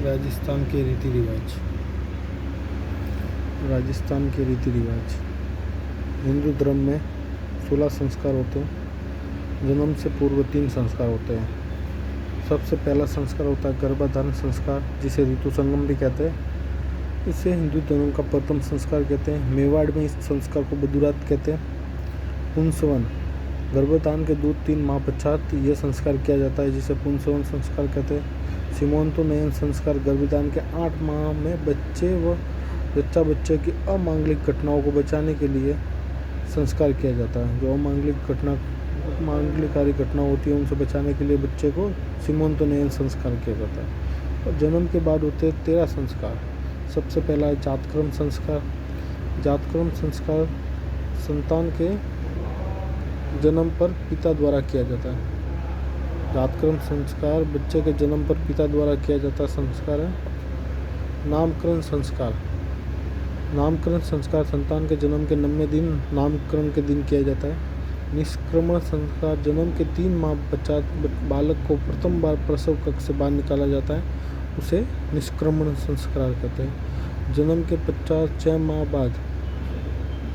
राजस्थान के रीति रिवाज। राजस्थान के रीति रिवाज। हिंदू धर्म में 16 संस्कार होते हैं। जन्म से पूर्व 3 संस्कार होते हैं। सबसे पहला संस्कार होता है गर्भाधारण संस्कार, जिसे ऋतु संगम भी कहते हैं। इसे हिंदू धर्म का प्रथम संस्कार कहते हैं। मेवाड़ में इस संस्कार को बदुरात कहते हैं। पुंसवन, गर्भधारण के 2-3 माह पश्चात यह संस्कार किया जाता है, जिसे पुंसवन संस्कार कहते हैं। सीमंतोन्नयन संस्कार, गर्भधारण के 8 माह में बच्चे की अमांगलिक घटनाओं को बचाने के लिए संस्कार किया जाता है। जो अमांगलिकारी घटना होती है उनसे बचाने के लिए बच्चे को सीमंतोन्नयन संस्कार किया जाता है। और जन्म के बाद होते हैं 13 संस्कार। सबसे पहला है जातकर्म संस्कार। जातकर्म संस्कार संतान के जन्म पर पिता द्वारा किया जाता है। जातकर्म संस्कार बच्चे के जन्म पर पिता द्वारा किया जाता संस्कार है। नामकरण संस्कार। नामकरण संस्कार संतान के जन्म के 90वें दिन नामकरण के दिन किया जाता है। निष्क्रमण संस्कार, जन्म के 3 माह पश्चात बालक को प्रथम बार प्रसव कक्ष से बाहर निकाला जाता है, उसे निष्क्रमण संस्कार कहते हैं। जन्म के पश्चात 6 माह बाद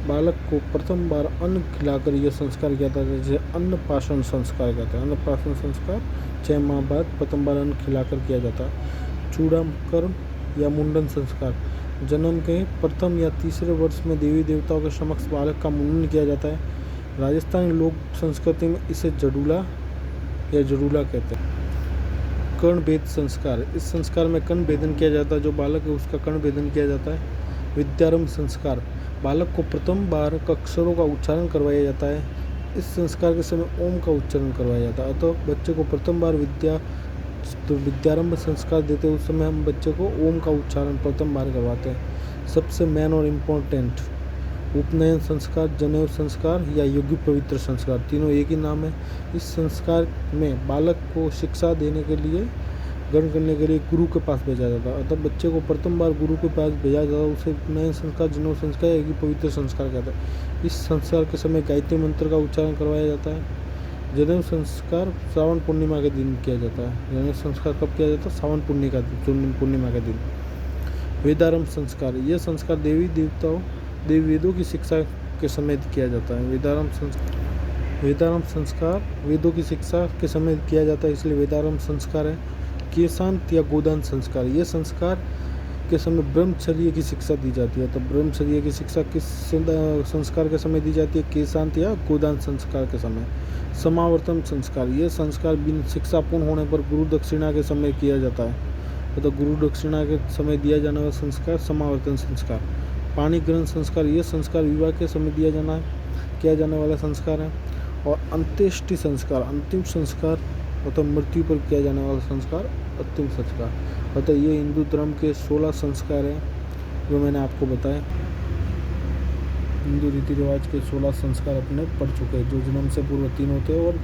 बालक को प्रथम बार अन्न खिलाकर यह संस्कार किया जाता है, जिसे अन्नप्राशन संस्कार कहते हैं। अन्नप्राशन संस्कार 6 माह बाद प्रथम बार अन्न खिलाकर किया जाता है। चूड़ाकर्म या मुंडन संस्कार, जन्म के प्रथम या तीसरे वर्ष में देवी देवताओं के समक्ष बालक का मुंडन किया जाता है। राजस्थानी लोक संस्कृति में इसे जडूला या जरूला कहते हैं। कर्ण भेद संस्कार, इस संस्कार में कर्ण भेदन किया जाता है। जो बालक है उसका कर्ण भेदन किया जाता है। विद्यारंभ संस्कार, बालक को प्रथम बार अक्षरों का उच्चारण करवाया जाता है। इस संस्कार के समय ओम का उच्चारण करवाया जाता है। तो बच्चे को प्रथम बार विद्यारंभ संस्कार देते उस समय हम बच्चे को ओम का उच्चारण प्रथम बार करवाते हैं। सबसे मेन और इम्पोर्टेंट उपनयन संस्कार, जनेऊ संस्कार या योगी पवित्र संस्कार, तीनों एक ही नाम है। इस संस्कार में बालक को शिक्षा देने के लिए ग्रहण करने के लिए गुरु के पास भेजा जाता है। अतः बच्चे को प्रथम बार गुरु के पास भेजा जाता है, उसे उपनयन संस्कार, जनेऊ संस्कार या योगी पवित्र संस्कार कहते हैं। इस संस्कार के समय गायत्री मंत्र का उच्चारण करवाया जाता है। जनेऊ संस्कार श्रावण पूर्णिमा के दिन किया जाता है। जनेऊ संस्कार कब किया जाता है? श्रावण पूर्णिमा के दिन। वेदारंभ संस्कार, यह संस्कार देवी वेदों की शिक्षा के समय किया जाता है। वेदारंभ संस्कार वेदों की शिक्षा के समय किया जाता है, इसलिए वेदारंभ संस्कार है। केशांत या गोदान संस्कार, यह संस्कार के समय ब्रह्मचर्य की शिक्षा दी जाती है। तो ब्रह्मचर्य की शिक्षा किस संस्कार के समय दी जाती है? केशांत या गोदान संस्कार के समय। समावर्तन संस्कार, यह संस्कार बिन शिक्षा पूर्ण होने पर गुरु दक्षिणा के समय किया जाता है। तो गुरु दक्षिणा के समय दिया जाने वाला संस्कार समावर्तन संस्कार। पाणी ग्रहण संस्कार, यह संस्कार विवाह के समय किया जाने वाला संस्कार है। और अंत्येष्टि संस्कार, अंतिम संस्कार मतलब मृत्यु पर किया जाने वाला संस्कार अंतिम संस्कार। अतः ये हिंदू धर्म के 16 संस्कार हैं जो मैंने आपको बताए। हिंदू रीति रिवाज के 16 संस्कार अपने पढ़ चुके हैं, जो जन्म से पूर्व 3 होते हैं और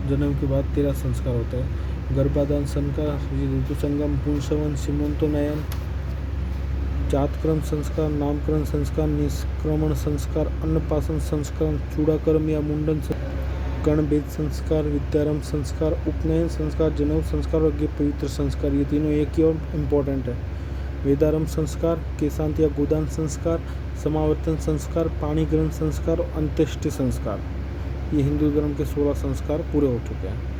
जन्म के बाद 13 संस्कार होते हैं। गर्भाधान संस्कार, ऋतु संगम, पुंसवन, सीमंतोन्नयन, जातकर्म संस्कार, नामकरण संस्कार, निष्क्रमण संस्कार, अन्नप्राशन संस्कार, चूड़ाकर्म या मुंडन संस्कार, कर्णभेद संस्कार, विद्यारंभ संस्कार, उपनयन संस्कार, जनेऊ संस्कार और पवित्र संस्कार, ये तीनों एक ही और इम्पोर्टेंट है। वेदारंभ संस्कार, केशांत या गोदान संस्कार, समावर्तन संस्कार, पाणी ग्रहण संस्कार और अंत्येष्टि संस्कार, ये हिंदू धर्म के 16 संस्कार पूरे हो चुके हैं।